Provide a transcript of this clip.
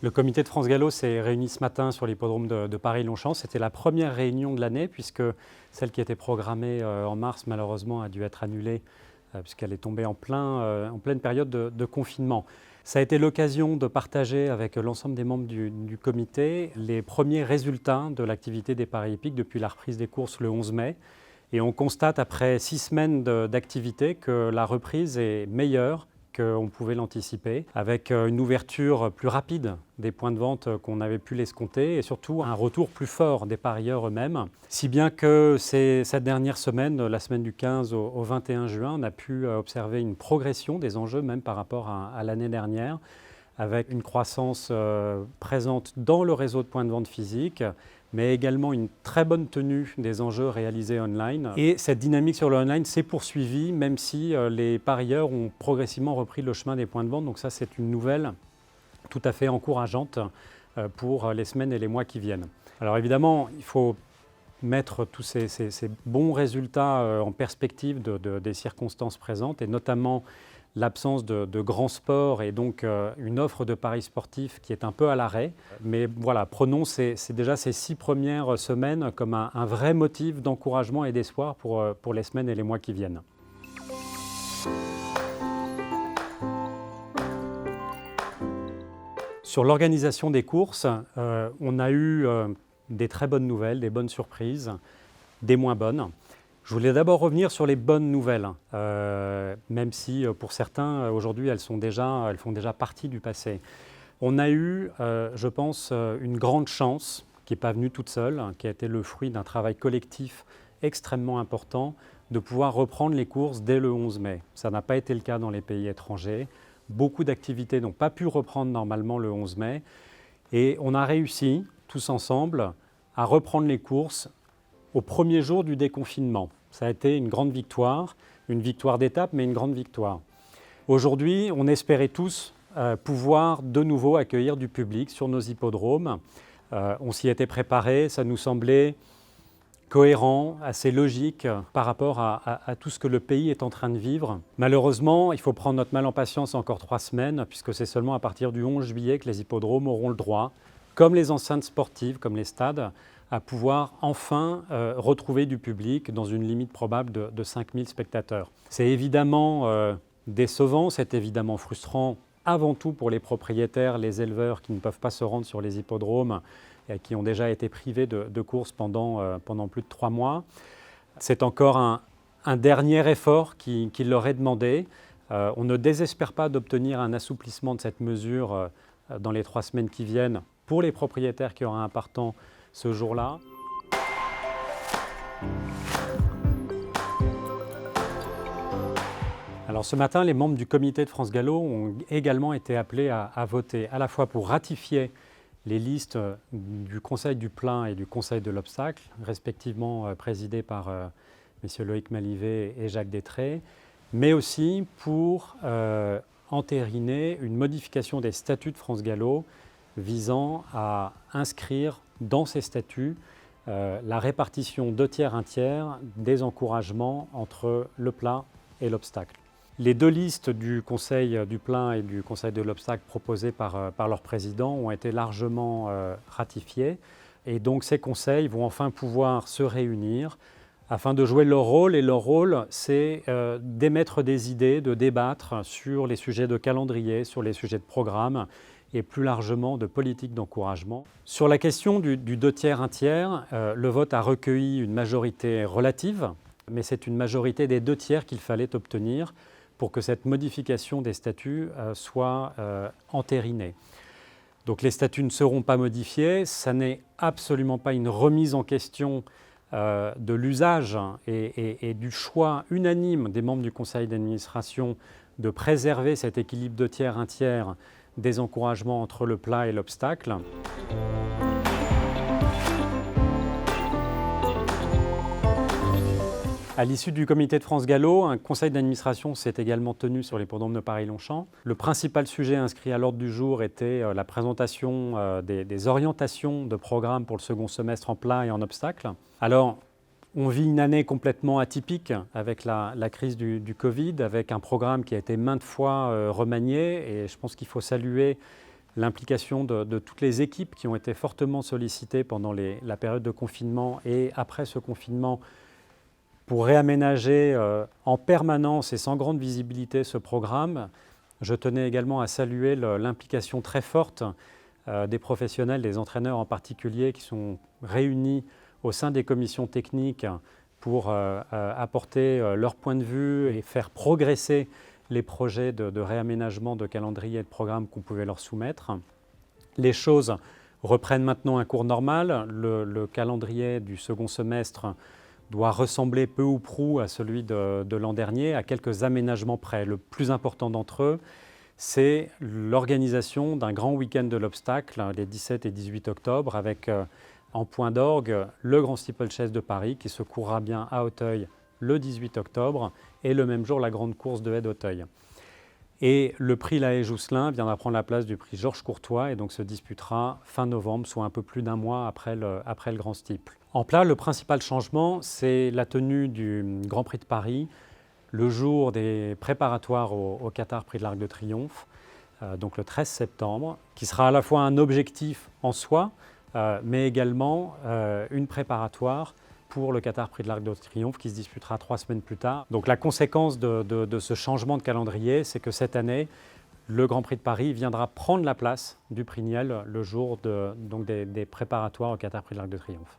Le comité de France Gallo s'est réuni ce matin sur l'hippodrome de Paris-Longchamp. C'était la première réunion de l'année puisque celle qui était programmée en mars malheureusement a dû être annulée puisqu'elle est tombée en pleine période de confinement. Ça a été l'occasion de partager avec l'ensemble des membres du comité les premiers résultats de l'activité des paris hippiques depuis la reprise des courses le 11 mai. Et on constate après 6 semaines d'activité que la reprise est meilleure qu'on pouvait l'anticiper, avec une ouverture plus rapide des points de vente qu'on avait pu l'escompter et surtout un retour plus fort des parieurs eux-mêmes. Si bien que cette dernière semaine, la semaine du 15 au 21 juin, on a pu observer une progression des enjeux même par rapport à l'année dernière, avec une croissance présente dans le réseau de points de vente physiques, mais également une très bonne tenue des enjeux réalisés online. Et cette dynamique sur le online s'est poursuivie, même si les parieurs ont progressivement repris le chemin des points de vente. Donc ça, c'est une nouvelle tout à fait encourageante pour les semaines et les mois qui viennent. Alors évidemment, il faut mettre tous ces bons résultats en perspective des circonstances présentes, et notamment l'absence de grands sports et donc une offre de paris sportifs qui est un peu à l'arrêt. Mais voilà, prenons déjà ces 6 premières semaines comme un vrai motif d'encouragement et d'espoir pour les semaines et les mois qui viennent. Sur l'organisation des courses, on a eu des très bonnes nouvelles, des bonnes surprises, des moins bonnes. Je voulais d'abord revenir sur les bonnes nouvelles, même si pour certains, aujourd'hui, elles font déjà partie du passé. On a eu, je pense, une grande chance, qui n'est pas venue toute seule, qui a été le fruit d'un travail collectif extrêmement important, de pouvoir reprendre les courses dès le 11 mai. Ça n'a pas été le cas dans les pays étrangers. Beaucoup d'activités n'ont pas pu reprendre normalement le 11 mai. Et on a réussi, tous ensemble, à reprendre les courses au premier jour du déconfinement. Ça a été une grande victoire, une victoire d'étape, mais une grande victoire. Aujourd'hui, on espérait tous pouvoir de nouveau accueillir du public sur nos hippodromes. On s'y était préparé, ça nous semblait cohérent, assez logique par rapport à tout ce que le pays est en train de vivre. Malheureusement, il faut prendre notre mal en patience encore 3 semaines, puisque c'est seulement à partir du 11 juillet que les hippodromes auront le droit, comme les enceintes sportives, comme les stades, à pouvoir enfin retrouver du public dans une limite probable de 5000 spectateurs. C'est évidemment décevant, c'est évidemment frustrant, avant tout pour les propriétaires, les éleveurs qui ne peuvent pas se rendre sur les hippodromes et qui ont déjà été privés de courses pendant plus de 3 mois. C'est encore un dernier effort qui leur est demandé. On ne désespère pas d'obtenir un assouplissement de cette mesure dans les 3 semaines qui viennent pour les propriétaires qui auront un partant ce jour-là. Alors ce matin, les membres du comité de France Gallo ont également été appelés à voter à la fois pour ratifier les listes du Conseil du plein et du Conseil de l'obstacle, respectivement présidés par messieurs Loïc Malivet et Jacques Détré, mais aussi pour entériner une modification des statuts de France Gallo visant à inscrire dans ces statuts la répartition 2 tiers, 1 tiers des encouragements entre le plat et l'obstacle. Les 2 listes du Conseil du plein et du Conseil de l'obstacle proposées par leur président ont été largement ratifiées, et donc ces conseils vont enfin pouvoir se réunir afin de jouer leur rôle, et leur rôle c'est d'émettre des idées, de débattre sur les sujets de calendrier, sur les sujets de programme, et plus largement de politique d'encouragement. Sur la question du 2 tiers, 1 tiers, le vote a recueilli une majorité relative, mais c'est une majorité des 2 tiers qu'il fallait obtenir pour que cette modification des statuts soit entérinée. Donc les statuts ne seront pas modifiés, ça n'est absolument pas une remise en question de l'usage et du choix unanime des membres du conseil d'administration de préserver cet équilibre 2 tiers, 1 tiers des encouragements entre le plat et l'obstacle. À l'issue du comité de France Gallo, un conseil d'administration s'est également tenu sur l'hippodrome de Paris-Longchamp. Le principal sujet inscrit à l'ordre du jour était la présentation des orientations de programme pour le second semestre en plat et en obstacle. Alors, on vit une année complètement atypique avec la crise du Covid, avec un programme qui a été maintes fois remanié, et je pense qu'il faut saluer l'implication de toutes les équipes qui ont été fortement sollicitées pendant la période de confinement et après ce confinement pour réaménager en permanence et sans grande visibilité ce programme. Je tenais également à saluer l'implication très forte des professionnels, des entraîneurs en particulier, qui sont réunis au sein des commissions techniques pour apporter leur point de vue et faire progresser les projets de réaménagement de calendrier et de programme qu'on pouvait leur soumettre. Les choses reprennent maintenant un cours normal. Le calendrier du second semestre doit ressembler peu ou prou à celui de l'an dernier, à quelques aménagements près. Le plus important d'entre eux, c'est l'organisation d'un grand week-end de l'obstacle, les 17 et 18 octobre, avec en point d'orgue le Grand Steeplechase de Paris, qui se courra bien à Auteuil le 18 octobre, et le même jour la grande course de haie d'Auteuil. Et le prix La Haye-Jousselin viendra prendre la place du prix Georges Courtois et donc se disputera fin novembre, soit un peu plus d'un mois après le Grand Steeple. En plat, le principal changement, c'est la tenue du Grand Prix de Paris le jour des préparatoires au Qatar Prix de l'Arc de Triomphe, donc le 13 septembre, qui sera à la fois un objectif en soi, mais également une préparatoire pour le Qatar Prix de l'Arc de Triomphe qui se disputera 3 semaines plus tard. Donc la conséquence de ce changement de calendrier, c'est que cette année, le Grand Prix de Paris viendra prendre la place du Prix Niel le jour des préparatoires au Qatar Prix de l'Arc de Triomphe.